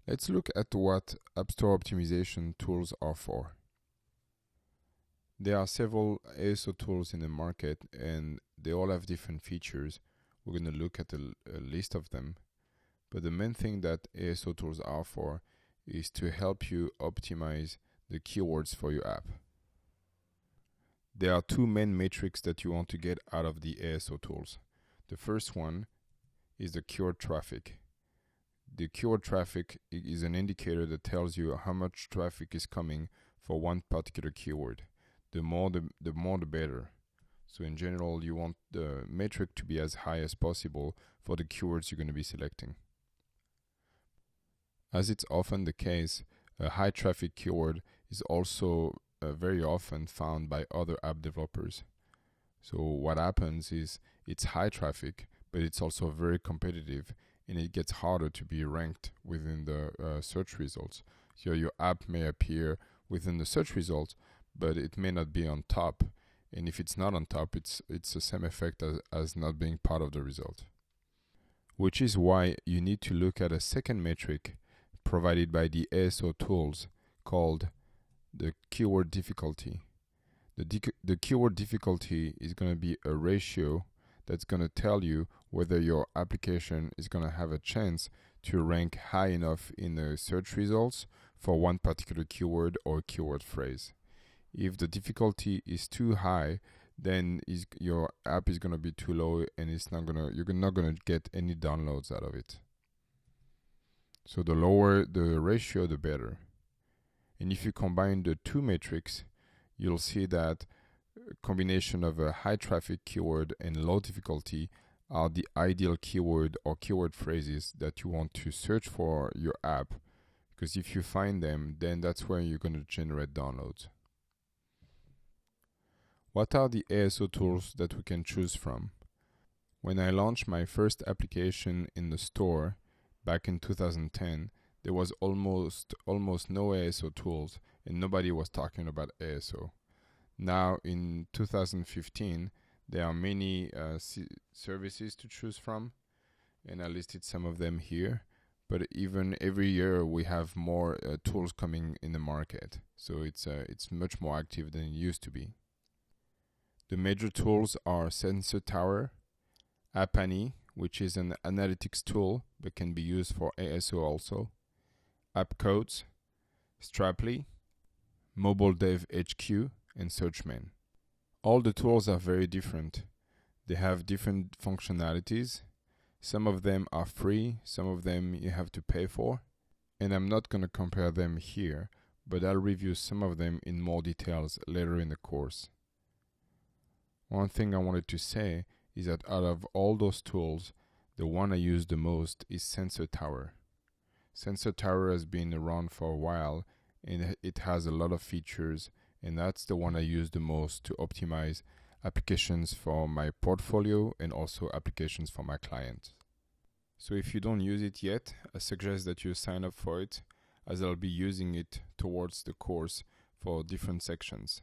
Let's look at what App Store optimization tools are for. There are several ASO tools in the market and they all have different features. We're going to look at a list of them. But the main thing that ASO tools are for is to help you optimize the keywords for your app. There are two main metrics that you want to get out of the ASO tools. The first one is the keyword traffic. The keyword traffic is an indicator that tells you how much traffic is coming for one particular keyword. The more the better. So in general, you want the metric to be as high as possible for the keywords you're going to be selecting. As it's often the case, a high traffic keyword is also very often found by other app developers. So what happens is it's high traffic, but it's also very competitive, and it gets harder to be ranked within the search results. So your app may appear within the search results, but it may not be on top. And if it's not on top, it's the same effect as not being part of the result. Which is why you need to look at a second metric provided by the ASO tools called the keyword difficulty. The keyword difficulty is going to be a ratio that's going to tell you whether your application is going to have a chance to rank high enough in the search results for one particular keyword or keyword phrase. If the difficulty is too high, then your app is going to be too low, and you're not going to get any downloads out of it. So the lower the ratio, the better. And if you combine the two metrics, you'll see that a combination of a high traffic keyword and low difficulty are the ideal keyword or keyword phrases that you want to search for your app, because if you find them, then that's where you're going to generate downloads. What are the ASO tools that we can choose from? When I launched my first application in the store back in 2010, there was almost no ASO tools, and nobody was talking about ASO. Now in 2015, there are many services to choose from, and I listed some of them here. But even every year we have more tools coming in the market, so it's much more active than it used to be. The major tools are Sensor Tower, App Annie, which is an analytics tool but can be used for ASO also, App Codes, Straply, Mobile Dev HQ, and Searchman. All the tools are very different. They have different functionalities. Some of them are free, some of them you have to pay for. And I'm not going to compare them here, but I'll review some of them in more details later in the course. One thing I wanted to say is that out of all those tools, the one I use the most is Sensor Tower. Sensor Tower has been around for a while, and it has a lot of features, and that's the one I use the most to optimize applications for my portfolio and also applications for my clients. So if you don't use it yet, I suggest that you sign up for it, as I'll be using it towards the course for different sections.